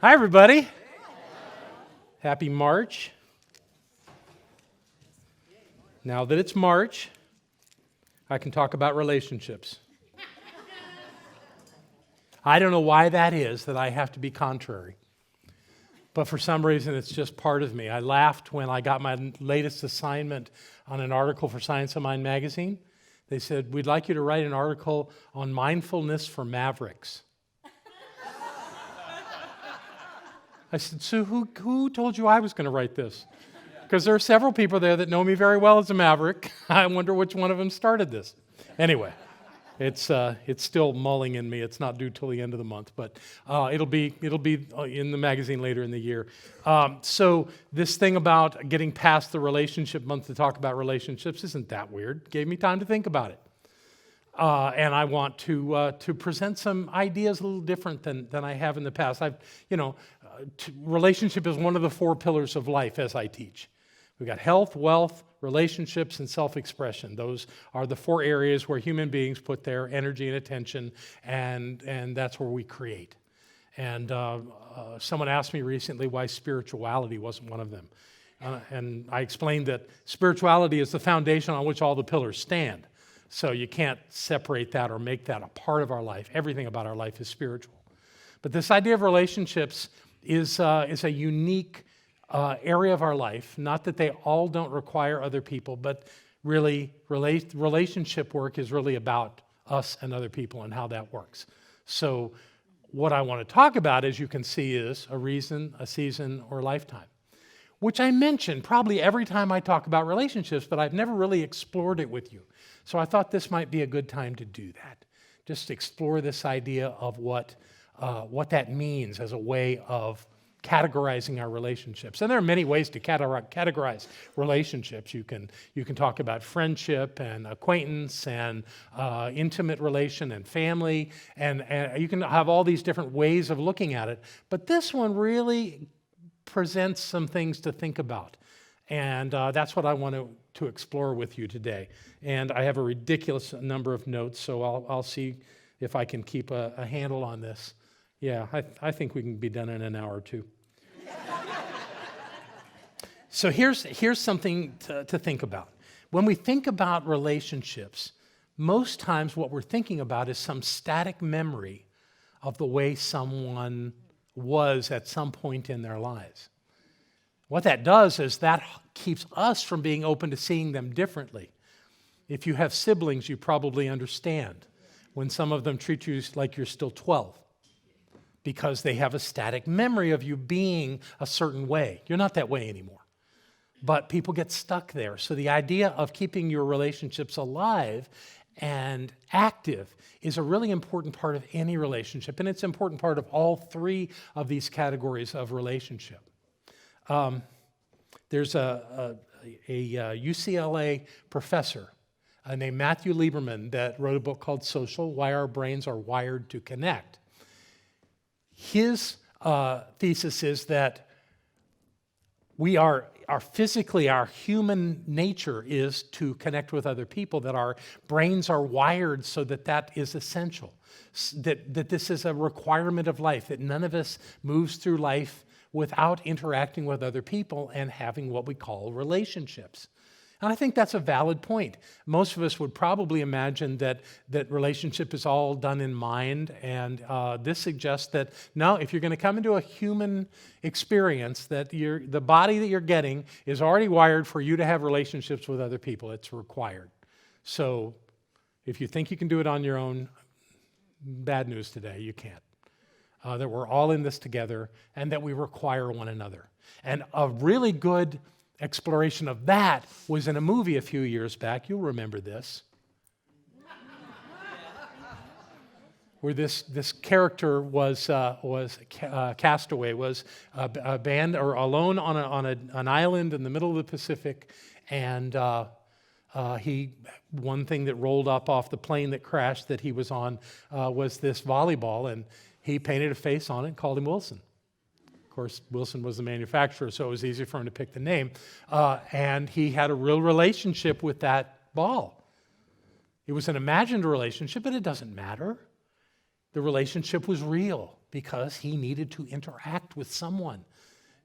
Hi, everybody. Happy March. Now that it's March, I can talk about relationships. I don't know why that is that I have to be contrary. But for some reason, it's just part of me. I laughed when I got my latest assignment on an article for Science of Mind magazine. They said, we'd like you to write an article on mindfulness for mavericks. I said, so who told you I was going to write this? Because there are several people there that know me very well as a maverick. I wonder which one of them started this. Anyway, it's still mulling in me. It's not due till the end of the month, but it'll be in the magazine later in the year. So this thing about getting past the relationship month to talk about relationships isn't that weird. Gave me time to think about it. And I want to present some ideas a little different than I have in the past. Relationship is one of the four pillars of life as I teach. We've got health, wealth, relationships, and self-expression. Those are the four areas where human beings put their energy and attention, and that's where we create. And someone asked me recently why spirituality wasn't one of them. And I explained that spirituality is the foundation on which all the pillars stand. So you can't separate that or make that a part of our life. Everything about our life is spiritual. But this idea of relationships is a unique area of our life. Not that they all don't require other people, but really relationship work is really about us and other people and how that works. So what I want to talk about, as you can see, is a reason, a season, or a lifetime, which I mention probably every time I talk about relationships, but I've never really explored it with you. So I thought this might be a good time to do that. Just explore this idea of what that means as a way of categorizing our relationships. And there are many ways to categorize relationships. You can talk about friendship and acquaintance and intimate relation and family, and you can have all these different ways of looking at it. But this one really presents some things to think about. And that's what I want to explore with you today. And I have a ridiculous number of notes, so I'll see if I can keep a handle on this. Yeah, I think we can be done in an hour or two. So here's something to think about. When we think about relationships, most times what we're thinking about is some static memory of the way someone was at some point in their lives. What that does is that keeps us from being open to seeing them differently. If you have siblings, you probably understand when some of them treat you like you're still 12 because they have a static memory of you being a certain way. You're not that way anymore. But people get stuck there. So the idea of keeping your relationships alive and active is a really important part of any relationship, and it's an important part of all three of these categories of relationship. There's a UCLA professor named Matthew Lieberman that wrote a book called Social, Why Our Brains Are Wired to Connect. His thesis is that our human nature is to connect with other people, that our brains are wired so that is essential, that this is a requirement of life, that none of us moves through life without interacting with other people and having what we call relationships. And I think that's a valid point. Most of us would probably imagine that relationship is all done in mind, and this suggests that, no, if you're going to come into a human experience, that the body that you're getting is already wired for you to have relationships with other people. It's required. So if you think you can do it on your own, bad news today, you can't. That we're all in this together and that we require one another. And a really good exploration of that was in a movie a few years back. You'll remember this. Where this character was castaway, was abandoned or alone on an island in the middle of the Pacific, and one thing that rolled up off the plane that crashed that he was on was this volleyball, and he painted a face on it and called him Wilson. Of course, Wilson was the manufacturer, so it was easy for him to pick the name. And he had a real relationship with that ball. It was an imagined relationship, but it doesn't matter. The relationship was real because he needed to interact with someone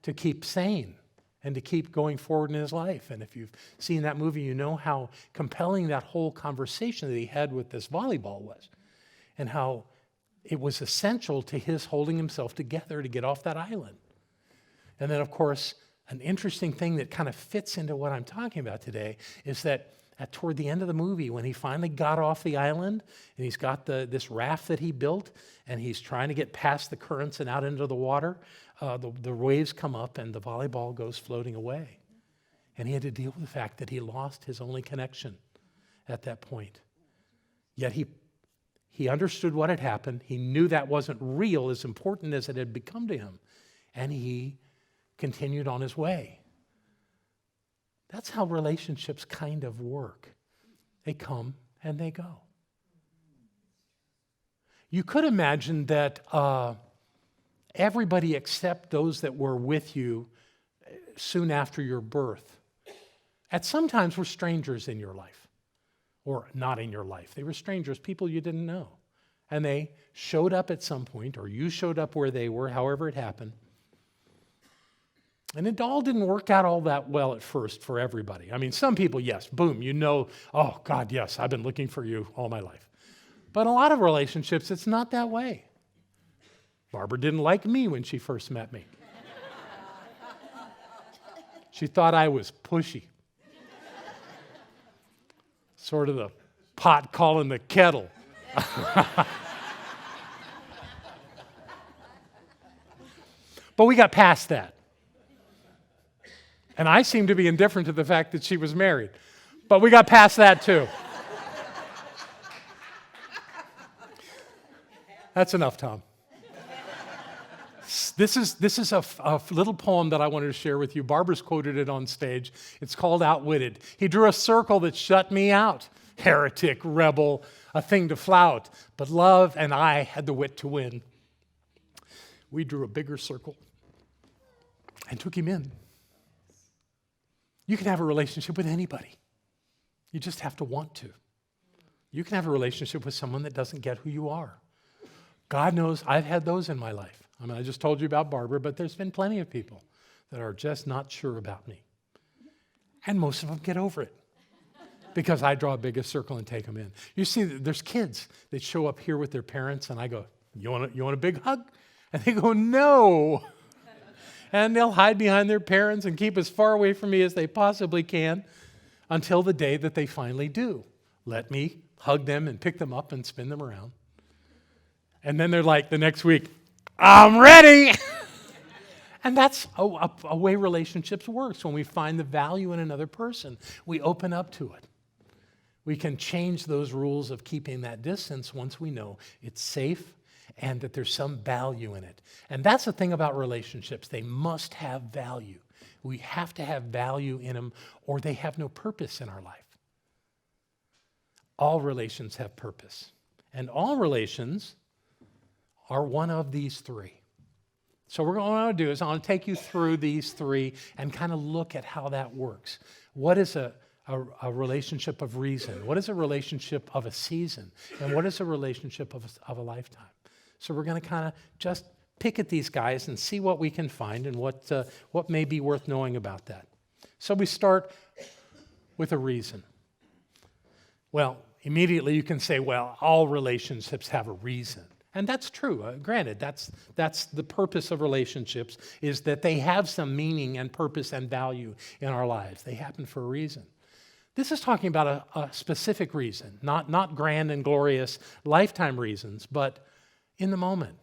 to keep sane and to keep going forward in his life. And if you've seen that movie, you know how compelling that whole conversation that he had with this volleyball was, and how it was essential to his holding himself together to get off that island. And then, of course, an interesting thing that kind of fits into what I'm talking about today is that toward the end of the movie, when he finally got off the island and he's got this raft that he built and he's trying to get past the currents and out into the water, the waves come up and the volleyball goes floating away. And he had to deal with the fact that he lost his only connection at that point. Yet he understood what had happened. He knew that wasn't real, as important as it had become to him. And he continued on his way. That's how relationships kind of work. They come and they go. You could imagine that everybody except those that were with you soon after your birth, at some times were strangers in your life, or not in your life. They were strangers, people you didn't know. And they showed up at some point, or you showed up where they were, however it happened. And it all didn't work out all that well at first for everybody. I mean, some people, yes, boom, you know, oh, God, yes, I've been looking for you all my life. But in a lot of relationships, it's not that way. Barbara didn't like me when she first met me. She thought I was pushy. Sort of the pot calling the kettle. But we got past that. And I seem to be indifferent to the fact that she was married. But we got past that too. That's enough, Tom. This is a little poem that I wanted to share with you. Barbara's quoted it on stage. It's called Outwitted. He drew a circle that shut me out. Heretic, rebel, a thing to flout. But love and I had the wit to win. We drew a bigger circle and took him in. You can have a relationship with anybody. You just have to want to. You can have a relationship with someone that doesn't get who you are. God knows I've had those in my life. I mean, I just told you about Barbara, but there's been plenty of people that are just not sure about me. And most of them get over it because I draw a bigger circle and take them in. You see, there's kids that show up here with their parents, and I go, you want a big hug? And they go, no. And they'll hide behind their parents and keep as far away from me as they possibly can until the day that they finally do. Let me hug them and pick them up and spin them around. And then they're like the next week, I'm ready. And that's a way relationships works. When we find the value in another person, we open up to it. We can change those rules of keeping that distance once we know it's safe and that there's some value in it. And that's the thing about relationships. They must have value. We have to have value in them, or they have no purpose in our life. All relations have purpose. And all relations are one of these three. So what I want to do is I want to take you through these three and kind of look at how that works. What is a relationship of reason? What is a relationship of a season? And what is a relationship of a lifetime? So we're going to kind of just pick at these guys and see what we can find and what may be worth knowing about that. So we start with a reason. Well, immediately you can say, well, all relationships have a reason. And that's true. Granted, that's the purpose of relationships, is that they have some meaning and purpose and value in our lives. They happen for a reason. This is talking about a specific reason, not grand and glorious lifetime reasons, but in the moment.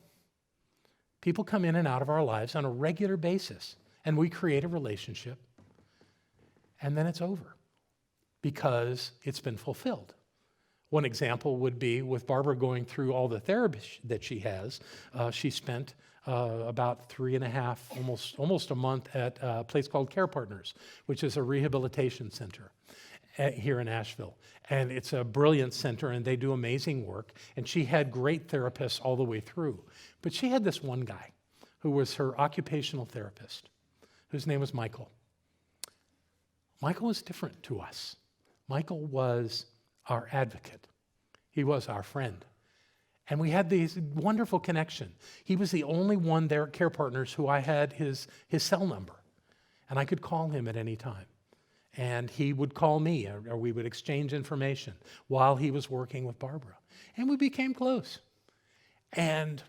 People come in and out of our lives on a regular basis, and we create a relationship, and then it's over because it's been fulfilled. One example would be with Barbara going through all the therapy that she has. She spent about 3.5, almost a month at a place called Care Partners, which is a rehabilitation center here in Asheville. And it's a brilliant center, and they do amazing work. And she had great therapists all the way through. But she had this one guy who was her occupational therapist, whose name was Michael. Michael was different to us. Michael was our advocate. He was our friend. And we had this wonderful connection. He was the only one there at Care Partners who I had his cell number. And I could call him at any time. And he would call me, or we would exchange information while he was working with Barbara. And we became close. And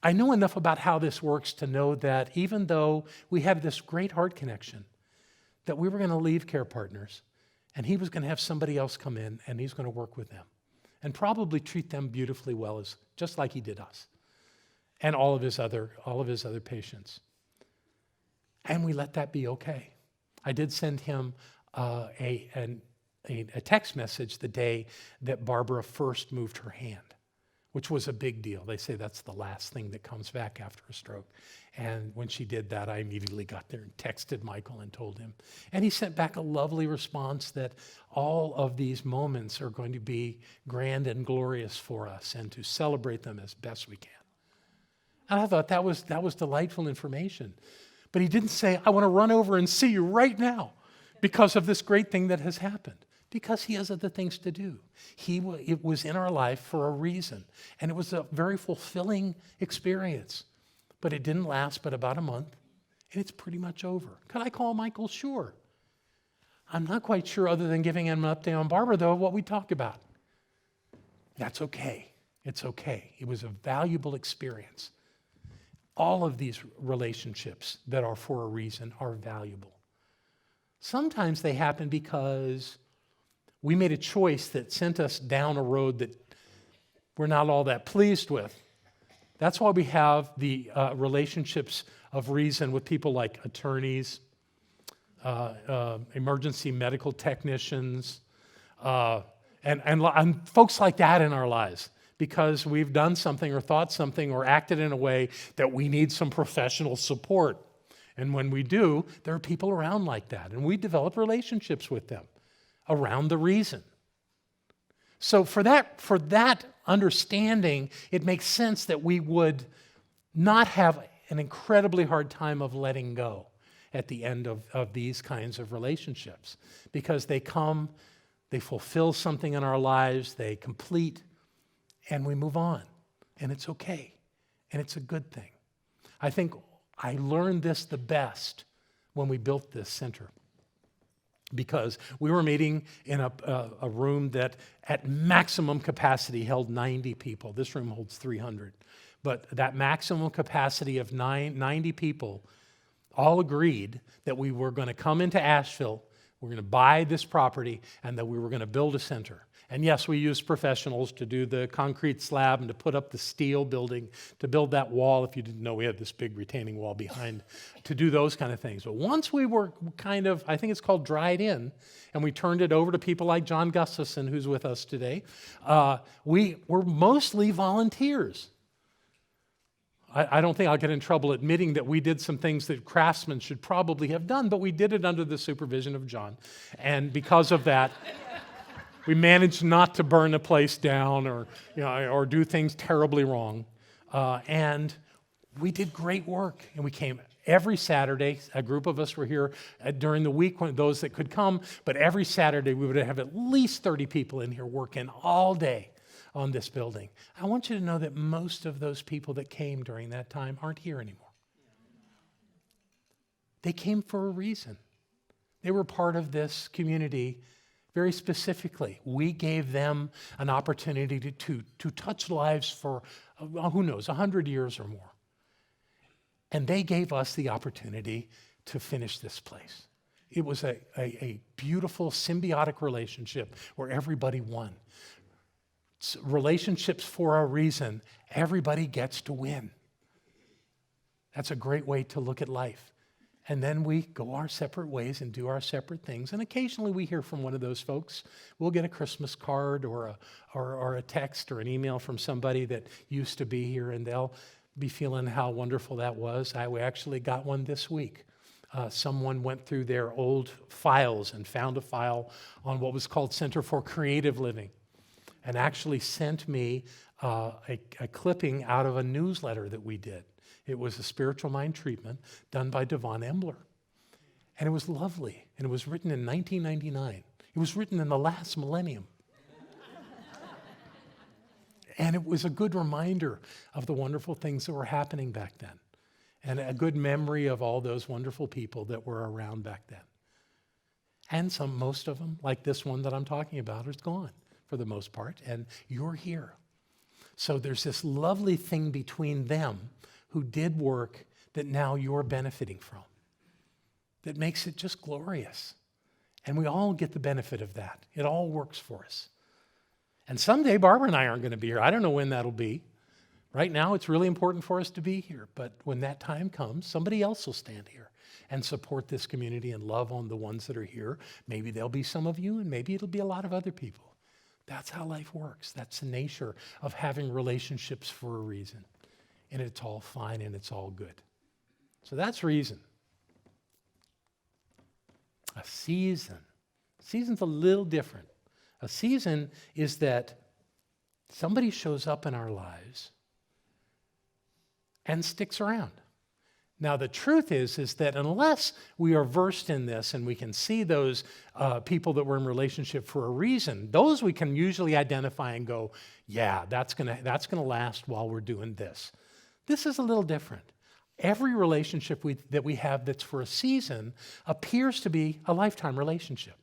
I know enough about how this works to know that even though we have this great heart connection, that we were going to leave Care Partners, and he was going to have somebody else come in, and he's going to work with them, and probably treat them beautifully well, just like he did us, and all of his other patients. And we let that be okay. I did send him a text message the day that Barbara first moved her hand, which was a big deal. They say that's the last thing that comes back after a stroke. And when she did that, I immediately got there and texted Michael and told him. And he sent back a lovely response that all of these moments are going to be grand and glorious for us and to celebrate them as best we can. And I thought that was delightful information. But he didn't say, I want to run over and see you right now because of this great thing that has happened. Because he has other things to do. It was in our life for a reason. And it was a very fulfilling experience. But it didn't last but about a month. And it's pretty much over. Could I call Michael? Sure. I'm not quite sure, other than giving him an update on Barbara, though, what we talked about. That's okay. It's okay. It was a valuable experience. All of these relationships that are for a reason are valuable. Sometimes they happen because we made a choice that sent us down a road that we're not all that pleased with. That's why we have the relationships of reason with people like attorneys, emergency medical technicians, and folks like that in our lives, because we've done something or thought something or acted in a way that we need some professional support. And when we do, there are people around like that, and we develop relationships with them around the reason. So for that understanding, it makes sense that we would not have an incredibly hard time of letting go at the end of these kinds of relationships, because they come, they fulfill something in our lives, they complete, and we move on. And it's okay. And it's a good thing. I think I learned this the best when we built this center, because we were meeting in a room that at maximum capacity held 90 people. This room holds 300. But that maximum capacity of 90 people all agreed that we were going to come into Asheville, we're going to buy this property, and that we were going to build a center. And yes, we used professionals to do the concrete slab and to put up the steel building, to build that wall. If you didn't know, we had this big retaining wall behind to do those kind of things. But once we were kind of, I think it's called dried in, and we turned it over to people like John Gustafson, who's with us today, we were mostly volunteers. I don't think I'll get in trouble admitting that we did some things that craftsmen should probably have done, but we did it under the supervision of John. And because of that, we managed not to burn the place down or do things terribly wrong. And we did great work. And we came every Saturday. A group of us were here during the week, those that could come. But every Saturday, we would have at least 30 people in here working all day on this building. I want you to know that most of those people that came during that time aren't here anymore. They came for a reason. They were part of this community very specifically. We gave them an opportunity to touch lives for, who knows, 100 years or more. And they gave us the opportunity to finish this place. It was a beautiful symbiotic relationship where everybody won. Relationships for a reason. Everybody gets to win. That's a great way to look at life. And then we go our separate ways and do our separate things. And occasionally we hear from one of those folks. We'll get a Christmas card or a text or an email from somebody that used to be here, and they'll be feeling how wonderful that was. We actually got one this week. Someone went through their old files and found a file on what was called Center for Creative Living, and actually sent me a clipping out of a newsletter that we did. It was a spiritual mind treatment done by Devon Embler. And it was lovely. And it was written in 1999. It was written in the last millennium. And it was a good reminder of the wonderful things that were happening back then, and a good memory of all those wonderful people that were around back then. And most of them, like this one that I'm talking about, is gone for the most part, and you're here. So there's this lovely thing between them who did work that now you're benefiting from, that makes it just glorious. And we all get the benefit of that. It all works for us. And someday Barbara and I aren't going to be here. I don't know when that'll be. Right now, it's really important for us to be here. But when that time comes, somebody else will stand here and support this community and love on the ones that are here. Maybe there'll be some of you, and maybe it'll be a lot of other people. That's how life works. That's the nature of having relationships for a reason. And it's all fine and it's all good. So that's reason. A season. Season's a little different. A season is that somebody shows up in our lives and sticks around. Now, the truth is that unless we are versed in this and we can see those people that were in relationship for a reason, those we can usually identify and go, yeah, that's gonna last while we're doing this. This is a little different. Every relationship that we have that's for a season appears to be a lifetime relationship.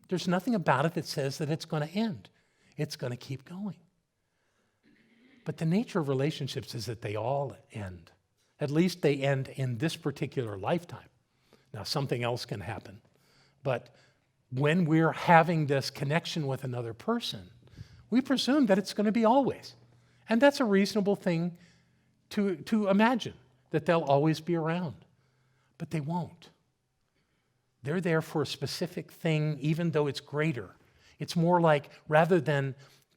There's nothing about it that says that it's going to end. It's going to keep going. But the nature of relationships is that they all end. At least they end in this particular lifetime. Now, something else can happen. But when we're having this connection with another person, we presume that it's going to be always. And that's a reasonable thing to imagine, that they'll always be around. But they won't. They're there for a specific thing, even though it's greater. It's more like, rather than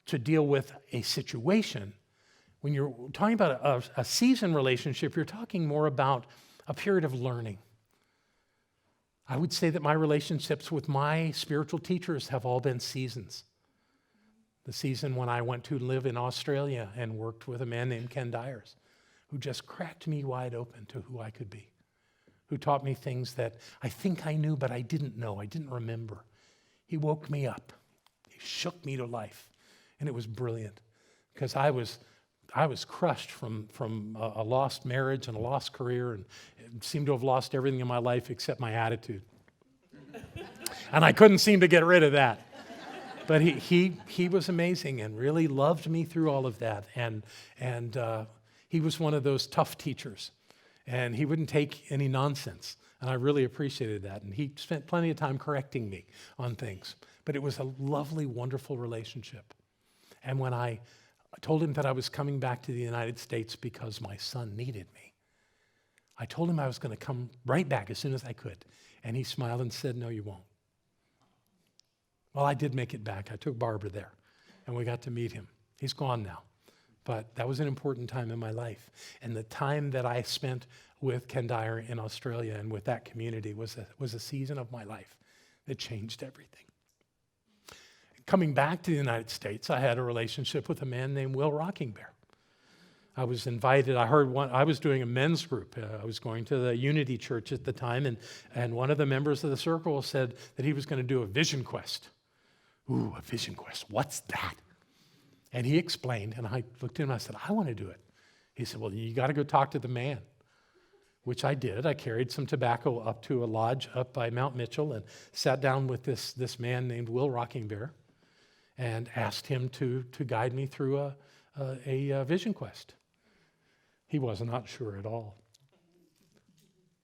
to deal with a situation, when you're talking about a season relationship, you're talking more about a period of learning. I would say that my relationships with my spiritual teachers have all been seasons. The season when I went to live in Australia and worked with a man named Ken Dyers, who just cracked me wide open to who I could be, who taught me things that I think I knew, but I didn't know, I didn't remember. He woke me up. He shook me to life. And it was brilliant, because I was crushed from a lost marriage and a lost career, and seemed to have lost everything in my life except my attitude. And I couldn't seem to get rid of that. But he was amazing and really loved me through all of that. And he was one of those tough teachers. And he wouldn't take any nonsense. And I really appreciated that. And he spent plenty of time correcting me on things. But it was a lovely, wonderful relationship. And when I told him that I was coming back to the United States because my son needed me, I told him I was going to come right back as soon as I could. And he smiled and said, "No, you won't." Well, I did make it back. I took Barbara there, and we got to meet him. He's gone now. But that was an important time in my life. And the time that I spent with Ken Dyer in Australia and with that community was a season of my life that changed everything. Coming back to the United States, I had a relationship with a man named Will Rockingbear. I was invited. I was doing a men's group. I was going to the Unity Church at the time, and one of the members of the circle said that he was going to do a vision quest. Ooh, a vision quest. What's that? And he explained, and I looked at him and I said, "I want to do it." He said, "Well, you got to go talk to the man," which I did. I carried some tobacco up to a lodge up by Mount Mitchell and sat down with this man named Will Rockingbear and asked him to guide me through a vision quest. He was not sure at all.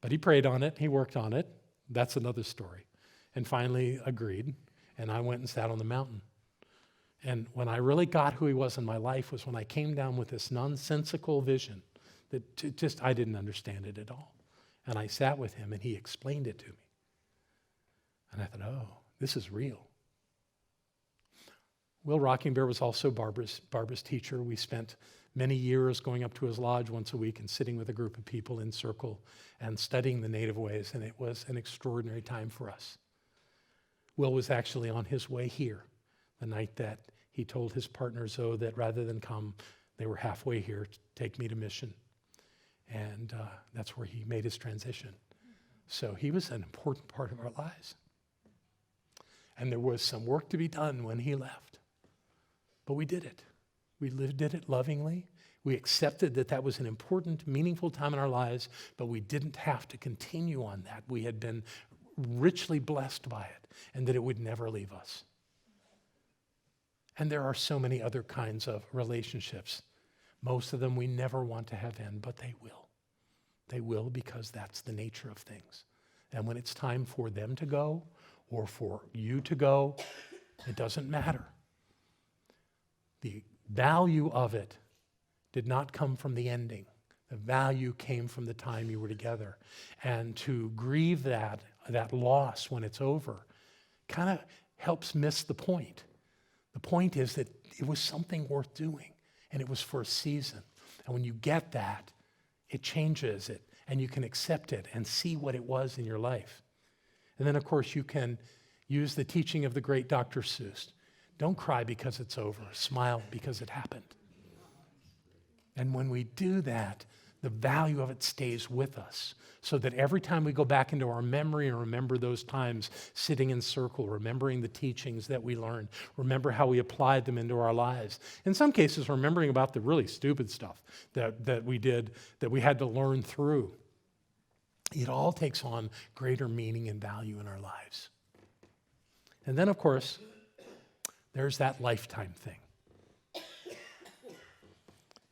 But he prayed on it. He worked on it. That's another story. And finally agreed, and I went and sat on the mountain. And when I really got who he was in my life was when I came down with this nonsensical vision that I didn't understand it at all. And I sat with him and he explained it to me. And I thought, oh, this is real. Will Rockingbear was also Barbara's teacher. We spent many years going up to his lodge once a week and sitting with a group of people in circle and studying the native ways, and it was an extraordinary time for us. Will was actually on his way here the night that he told his partner Zoe that rather than come, they were halfway here to take me to mission. And that's where he made his transition. So he was an important part of our lives. And there was some work to be done when he left. But we did it. We did it lovingly. We accepted that that was an important, meaningful time in our lives, but we didn't have to continue on that. We had been richly blessed by it, and that it would never leave us. And there are so many other kinds of relationships. Most of them we never want to have end, but they will. They will, because that's the nature of things. And when it's time for them to go, or for you to go, it doesn't matter. The value of it did not come from the ending. The value came from the time you were together. And to grieve that loss when it's over kind of helps miss the point. The point is that it was something worth doing, and it was for a season. And when you get that, it changes it, and you can accept it and see what it was in your life. And then, of course, you can use the teaching of the great Dr. Seuss. Don't cry because it's over. Smile because it happened. And when we do that, the value of it stays with us, so that every time we go back into our memory and remember those times sitting in circle, remembering the teachings that we learned, remember how we applied them into our lives. In some cases, remembering about the really stupid stuff that we did, that we had to learn through. It all takes on greater meaning and value in our lives. And then, of course, there's that lifetime thing.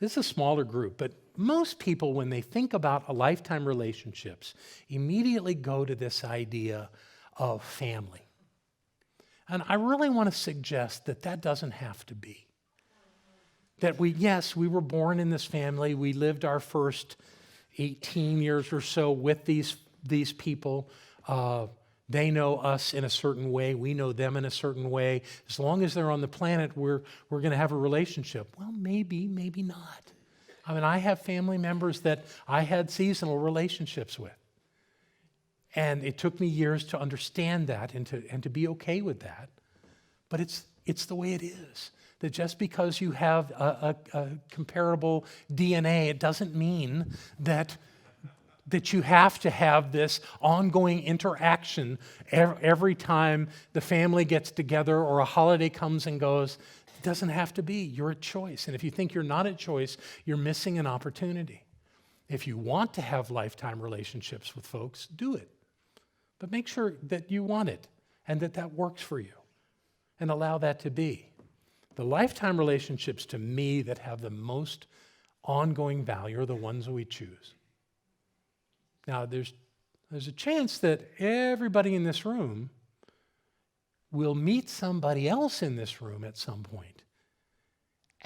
This is a smaller group, but most people, when they think about a lifetime relationships, immediately go to this idea of family. And I really want to suggest that that doesn't have to be. That we were born in this family, we lived our first 18 years or so with these people. They know us in a certain way, we know them in a certain way. As long as they're on the planet, we're going to have a relationship. Well, maybe, maybe not. I mean, I have family members that I had seasonal relationships with. And it took me years to understand that and to be okay with that. But it's the way it is. That just because you have a comparable DNA, it doesn't mean that you have to have this ongoing interaction every time the family gets together or a holiday comes and goes. It doesn't have to be. You're at choice. And if you think you're not at choice, you're missing an opportunity. If you want to have lifetime relationships with folks, do it. But make sure that you want it and that works for you, and allow that to be. The lifetime relationships, to me, that have the most ongoing value are the ones that we choose. Now, there's a chance that everybody in this room will meet somebody else in this room at some point,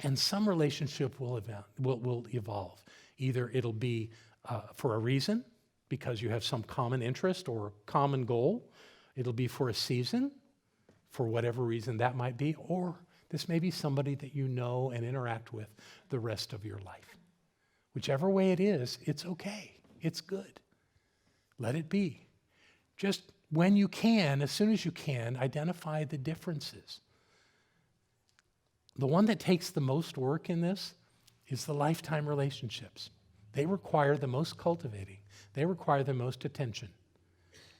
and some relationship will evolve. Either it'll be for a reason, because you have some common interest or common goal. It'll be for a season, for whatever reason that might be, or this may be somebody that you know and interact with the rest of your life. Whichever way it is, it's okay. It's good. Let it be. Just when you can, as soon as you can, identify the differences. The one that takes the most work in this is the lifetime relationships. They require the most cultivating. They require the most attention.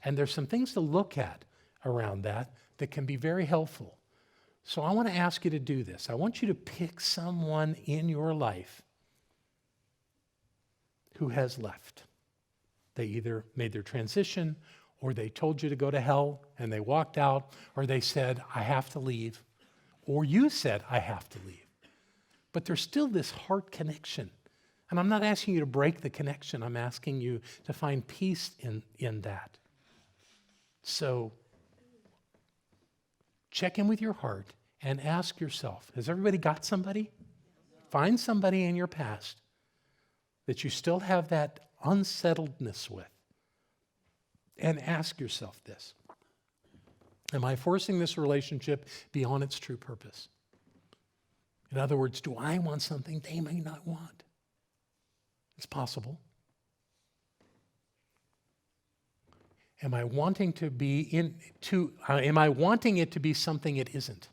And there's some things to look at around that can be very helpful. So I want to ask you to do this. I want you to pick someone in your life who has left. They either made their transition, or they told you to go to hell and they walked out, or they said, I have to leave, or you said, I have to leave. But there's still this heart connection. And I'm not asking you to break the connection. I'm asking you to find peace in that. So check in with your heart and ask yourself, has everybody got somebody? Find somebody in your past that you still have that unsettledness with. And ask yourself this: am I forcing this relationship beyond its true purpose? In other words, do I want something they may not want? It's possible. Am I wanting it to be something it isn't?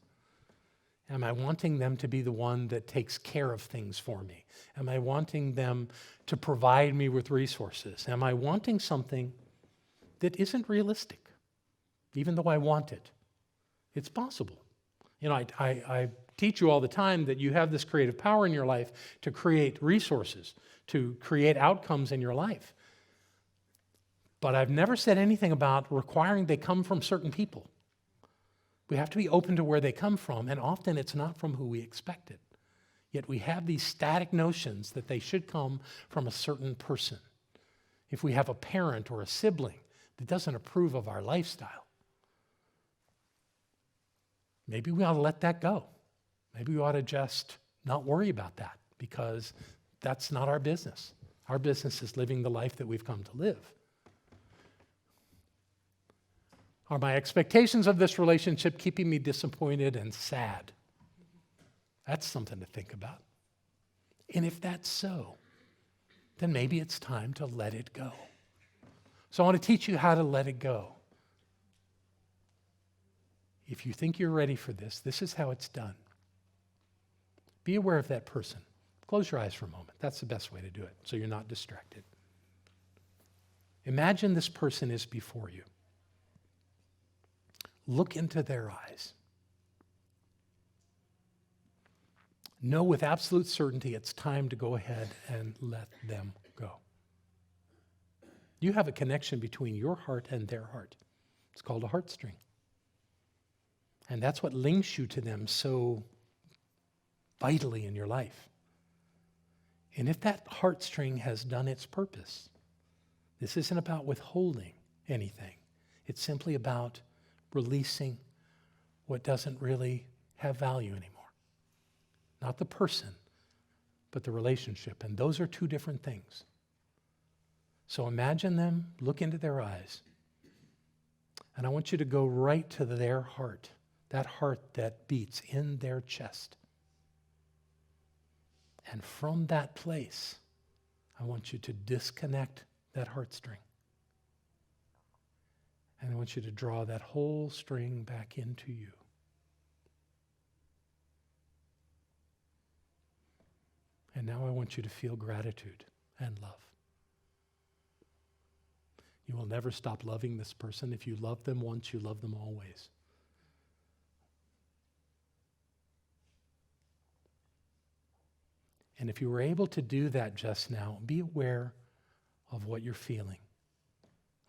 Am I wanting them to be the one that takes care of things for me? Am I wanting them to provide me with resources? Am I wanting something that isn't realistic, even though I want it? It's possible. You know, I teach you all the time that you have this creative power in your life to create resources, to create outcomes in your life. But I've never said anything about requiring they come from certain people. We have to be open to where they come from, and often it's not from who we expected. Yet we have these static notions that they should come from a certain person. If we have a parent or a sibling that doesn't approve of our lifestyle, maybe we ought to let that go. Maybe we ought to just not worry about that, because that's not our business. Our business is living the life that we've come to live. Are my expectations of this relationship keeping me disappointed and sad? That's something to think about. And if that's so, then maybe it's time to let it go. So I want to teach you how to let it go. If you think you're ready for this, this is how it's done. Be aware of that person. Close your eyes for a moment. That's the best way to do it, so you're not distracted. Imagine this person is before you. Look into their eyes. Know with absolute certainty it's time to go ahead and let them go. You have a connection between your heart and their heart. It's called a heartstring. And that's what links you to them so vitally in your life. And if that heartstring has done its purpose, this isn't about withholding anything. It's simply about releasing what doesn't really have value anymore. Not the person, but the relationship. And those are two different things. So imagine them, look into their eyes, and I want you to go right to their heart, that heart that beats in their chest. And from that place, I want you to disconnect that heartstring. And I want you to draw that whole string back into you. And now I want you to feel gratitude and love. You will never stop loving this person. If you love them once, you love them always. And if you were able to do that just now, be aware of what you're feeling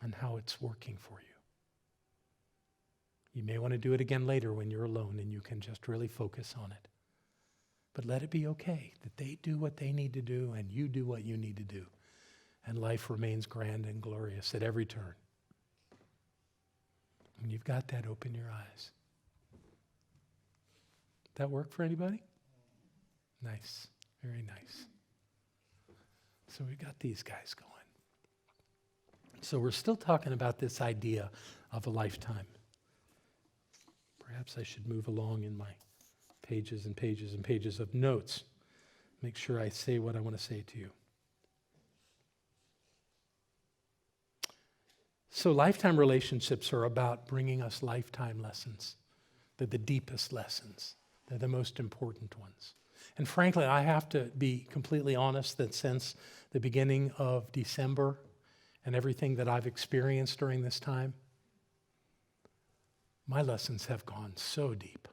and how it's working for you. You may want to do it again later when you're alone and you can just really focus on it. But let it be okay that they do what they need to do and you do what you need to do. And life remains grand and glorious at every turn. When you've got that, open your eyes. That work for anybody? Nice. Very nice. So we got these guys going. So we're still talking about this idea of a lifetime. Perhaps I should move along in my pages and pages and pages of notes. Make sure I say what I want to say to you. So lifetime relationships are about bringing us lifetime lessons. They're the deepest lessons. They're the most important ones. And frankly, I have to be completely honest that since the beginning of December and everything that I've experienced during this time, my lessons have gone so deep,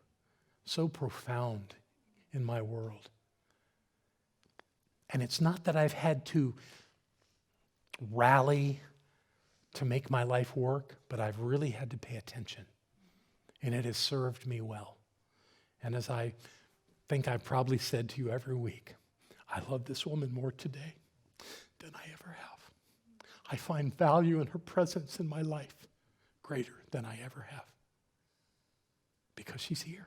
so profound in my world. And it's not that I've had to rally to make my life work, but I've really had to pay attention. And it has served me well. And as I think I've probably said to you every week, I love this woman more today than I ever have. I find value in her presence in my life greater than I ever have. Because she's here,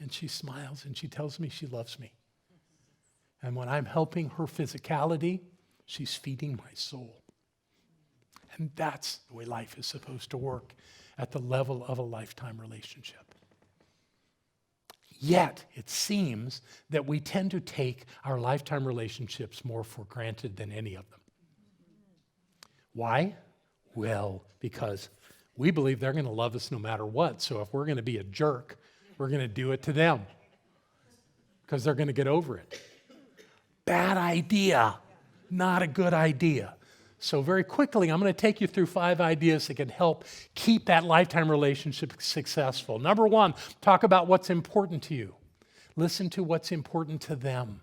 and she smiles, and she tells me she loves me. And when I'm helping her physicality, she's feeding my soul. And that's the way life is supposed to work at the level of a lifetime relationship. Yet, it seems that we tend to take our lifetime relationships more for granted than any of them. Why? Well, because we believe they're going to love us no matter what. So if we're going to be a jerk, we're going to do it to them because they're going to get over it. Bad idea. Not a good idea. So very quickly, I'm going to take you through 5 ideas that can help keep that lifetime relationship successful. Number 1, talk about what's important to you. Listen to what's important to them.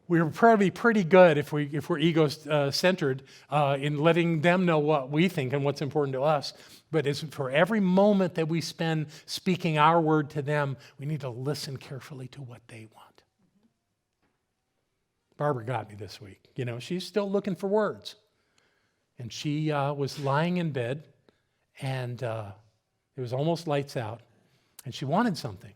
We're probably pretty good if we're ego-centered in letting them know what we think and what's important to us. But for every moment that we spend speaking our word to them, we need to listen carefully to what they want. Barbara got me this week. She's still looking for words. And she was lying in bed, and it was almost lights out, and she wanted something.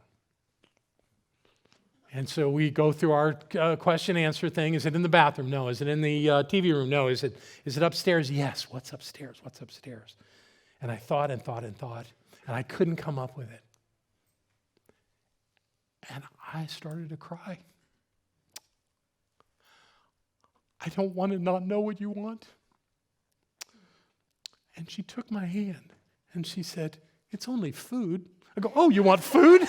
And so we go through our question-answer thing. Is it in the bathroom? No. Is it in the TV room? No. Is it upstairs? Yes. What's upstairs? What's upstairs? And I thought and thought and thought, and I couldn't come up with it. And I started to cry. I don't want to not know what you want. And she took my hand, and she said, it's only food. I go, oh, you want food?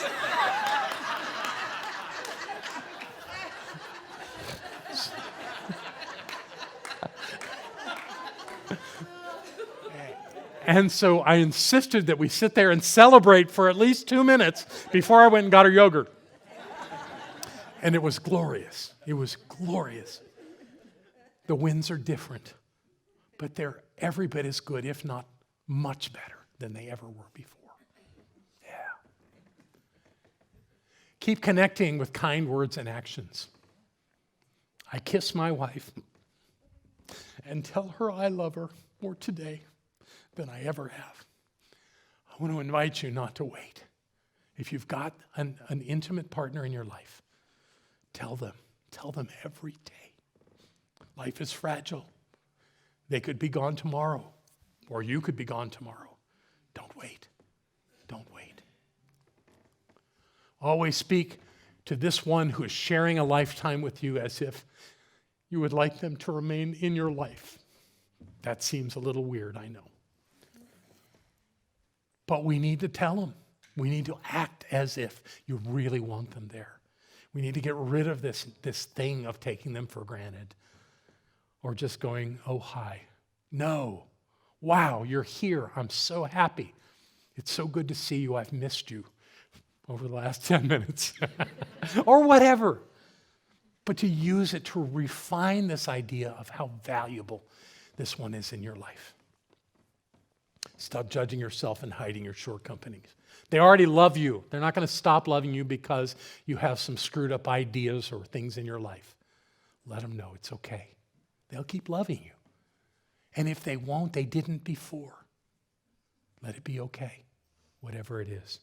And so I insisted that we sit there and celebrate for at least 2 minutes before I went and got her yogurt. And it was glorious. It was glorious. The winds are different, but they're every bit as good, if not much better than they ever were before. Yeah. Keep connecting with kind words and actions. I kiss my wife and tell her I love her more today than I ever have. I want to invite you not to wait. If you've got an intimate partner in your life, tell them every day. Life is fragile. They could be gone tomorrow, or you could be gone tomorrow. Don't wait. Don't wait. Always speak to this one who is sharing a lifetime with you as if you would like them to remain in your life. That seems a little weird, I know. But we need to tell them. We need to act as if you really want them there. We need to get rid of this thing of taking them for granted or just going, oh, hi. No. Wow, you're here. I'm so happy. It's so good to see you. I've missed you over the last 10 minutes or whatever. But to use it to refine this idea of how valuable this one is in your life. Stop judging yourself and hiding your shortcomings. They already love you. They're not going to stop loving you because you have some screwed up ideas or things in your life. Let them know it's okay. They'll keep loving you. And if they won't, they didn't before. Let it be okay, whatever it is.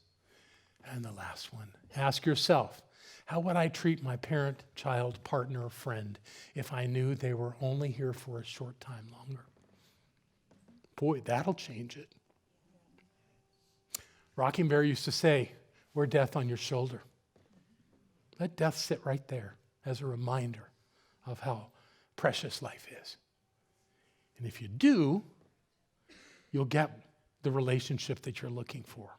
And the last one, ask yourself, how would I treat my parent, child, partner, or friend if I knew they were only here for a short time longer? Boy, that'll change it. Rocking used to say, wear death on your shoulder. Let death sit right there as a reminder of how precious life is. And if you do, you'll get the relationship that you're looking for.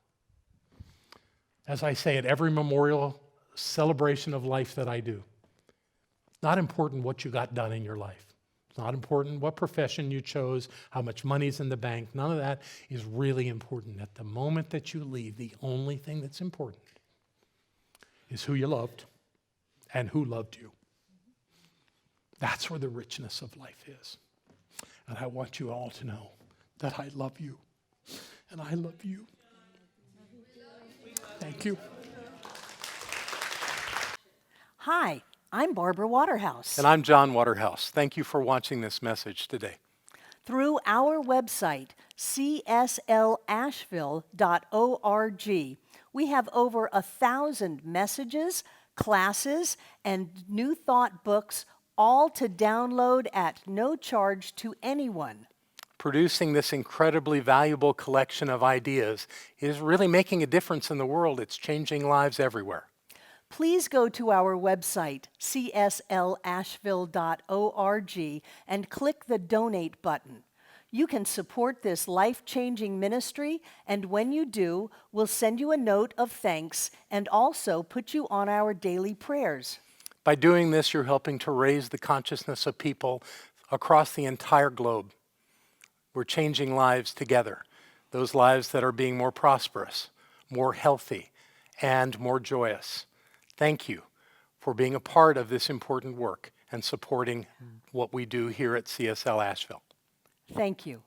As I say at every memorial celebration of life that I do, it's not important what you got done in your life. It's not important what profession you chose, how much money's in the bank. None of that is really important. At the moment that you leave, the only thing that's important is who you loved and who loved you. That's where the richness of life is. And I want you all to know that I love you and I love you. Thank you. Hi, I'm Barbara Waterhouse. And I'm John Waterhouse. Thank you for watching this message today. Through our website, cslasheville.org, we have over 1,000 messages, classes, and New Thought books, all to download at no charge to anyone. Producing this incredibly valuable collection of ideas is really making a difference in the world. It's changing lives everywhere. Please go to our website, cslasheville.org, and click the Donate button. You can support this life-changing ministry, and when you do, we'll send you a note of thanks and also put you on our daily prayers. By doing this, you're helping to raise the consciousness of people across the entire globe. We're changing lives together, those lives that are being more prosperous, more healthy, and more joyous. Thank you for being a part of this important work and supporting what we do here at CSL Asheville. Thank you.